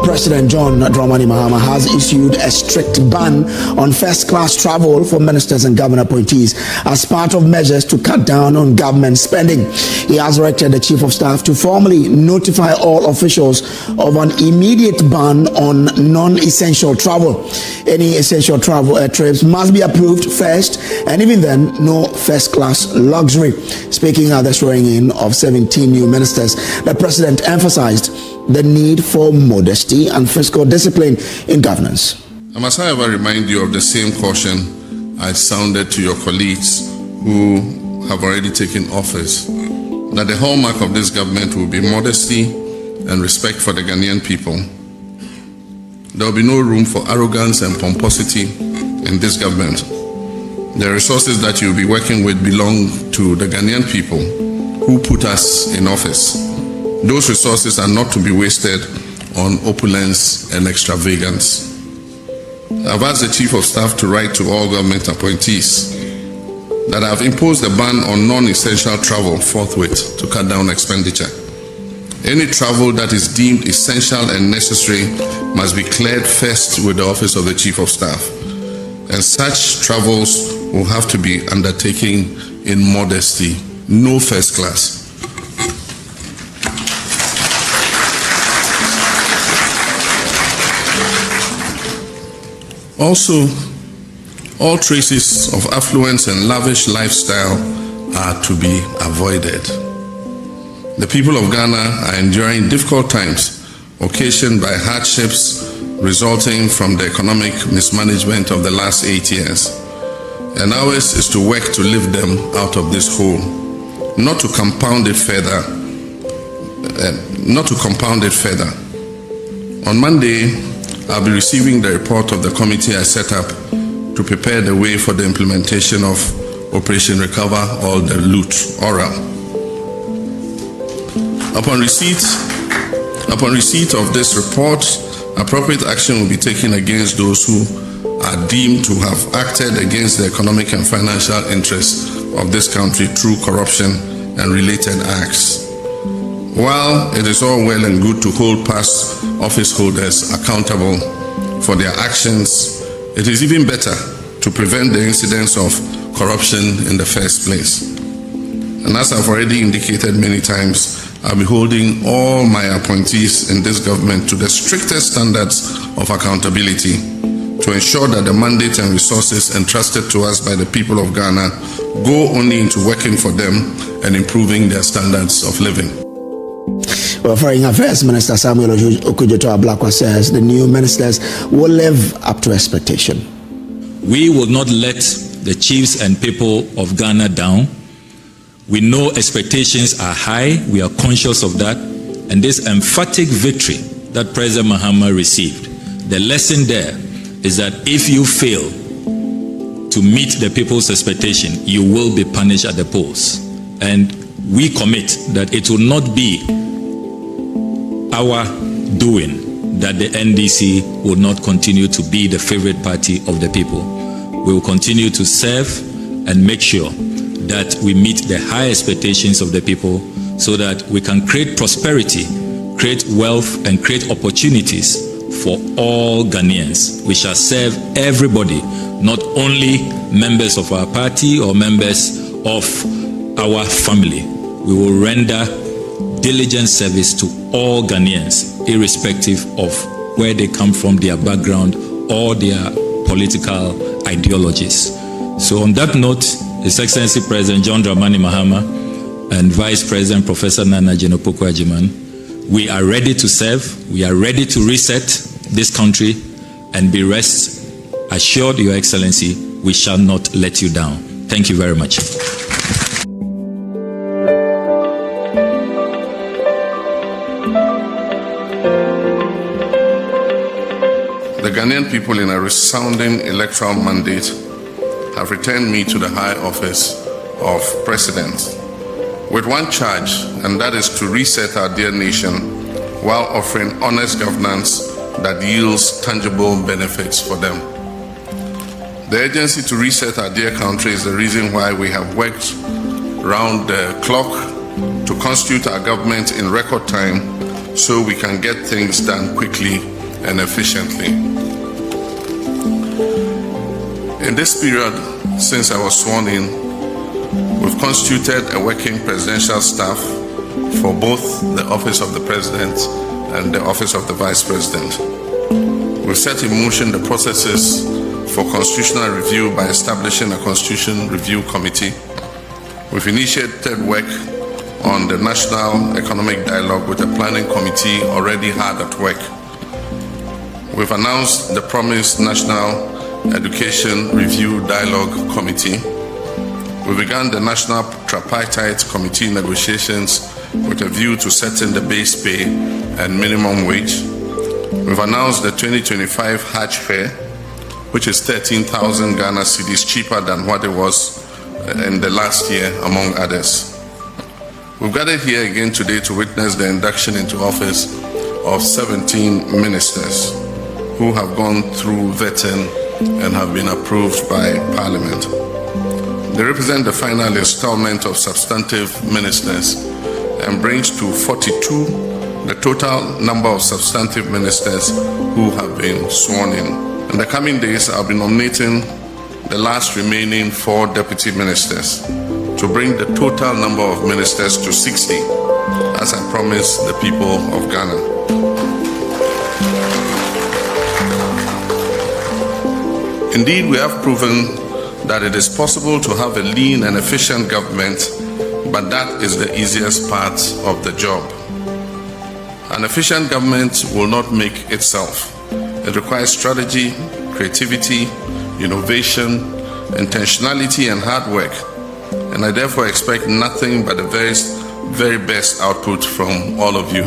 President John Mahama has issued a strict ban on first-class travel for ministers and government appointees as part of measures to cut down on government spending. He has directed the Chief of Staff to formally notify all officials of an immediate ban on non-essential travel. Any essential travel trips must be approved first, and even then, no first-class luxury. Speaking at the swearing-in of 17 new ministers, the President emphasized the need for modesty and fiscal discipline in governance. I must, however, remind you of the same caution I sounded to your colleagues who have already taken office, that the hallmark of this government will be modesty and respect for the Ghanaian people. There will be no room for arrogance and pomposity in this government. The resources that you'll be working with belong to the Ghanaian people who put us in office. Those resources are not to be wasted on opulence and extravagance. I've asked the Chief of Staff to write to all government appointees that I've imposed a ban on non-essential travel forthwith to cut down expenditure. Any travel that is deemed essential and necessary must be cleared first with the Office of the Chief of Staff, and such travels will have to be undertaken in modesty, no first class. Also, all traces of affluence and lavish lifestyle are to be avoided. The people of Ghana are enduring difficult times occasioned by hardships resulting from the economic mismanagement of the last 8 years. And ours is to work to lift them out of this hole, not to compound it further. On Monday, I'll be receiving the report of the committee I set up to prepare the way for the implementation of Operation Recover All the Loot, ORAL. Upon receipt of this report, appropriate action will be taken against those who are deemed to have acted against the economic and financial interests of this country through corruption and related acts. While it is all well and good to hold past office holders accountable for their actions, it is even better to prevent the incidence of corruption in the first place. And as I've already indicated many times, I'll be holding all my appointees in this government to the strictest standards of accountability to ensure that the mandate and resources entrusted to us by the people of Ghana go only into working for them and improving their standards of living. Well, Foreign Affairs Minister Samuel Okudzeto-Ablakwa says the new ministers will live up to expectation. We will not let the chiefs and people of Ghana down. We know expectations are high. We are conscious of that. And this emphatic victory that President Mahama received, the lesson there is that if you fail to meet the people's expectation, you will be punished at the polls. And we commit that it will not be our doing that the NDC will not continue to be the favorite party of the people. We will continue to serve and make sure that we meet the high expectations of the people so that we can create prosperity, create wealth, and create opportunities for all Ghanaians. We shall serve everybody, not only members of our party or members of our family. We will render diligent service to all Ghanaians, irrespective of where they come from, their background, or their political ideologies. So on that note, His Excellency President John Mahama and Vice President Professor Nana Jenopoku-Agyemang, we are ready to serve, we are ready to reset this country, and be rest assured, Your Excellency, we shall not let you down. Thank you very much. The Ghanaian people, in a resounding electoral mandate, have returned me to the high office of President with one charge, and that is to reset our dear nation while offering honest governance that yields tangible benefits for them. The urgency to reset our dear country is the reason why we have worked round the clock to constitute our government in record time so we can get things done quickly and efficiently. In this period, since I was sworn in, we've constituted a working presidential staff for both the Office of the President and the Office of the Vice President. We've set in motion the processes for constitutional review by establishing a Constitution Review Committee. We've initiated work on the National Economic Dialogue with a planning committee already hard at work. We've announced the promised National Education Review Dialogue Committee. We began the National Tripartite Committee negotiations with a view to setting the base pay and minimum wage. We've announced the 2025 Hajj fare, which is 13,000 Ghana cedis cheaper than what it was in the last year, among others. We've gathered here again today to witness the induction into office of 17 ministers who have gone through vetting and have been approved by Parliament. They represent the final installment of substantive ministers and brings to 42 the total number of substantive ministers who have been sworn in. In the coming days, I'll be nominating the last remaining 4 deputy ministers to bring the total number of ministers to 60, as I promised the people of Ghana. Indeed, we have proven that it is possible to have a lean and efficient government, but that is the easiest part of the job. An efficient government will not make itself. It requires strategy, creativity, innovation, intentionality, and hard work. And I therefore expect nothing but the very best output from all of you.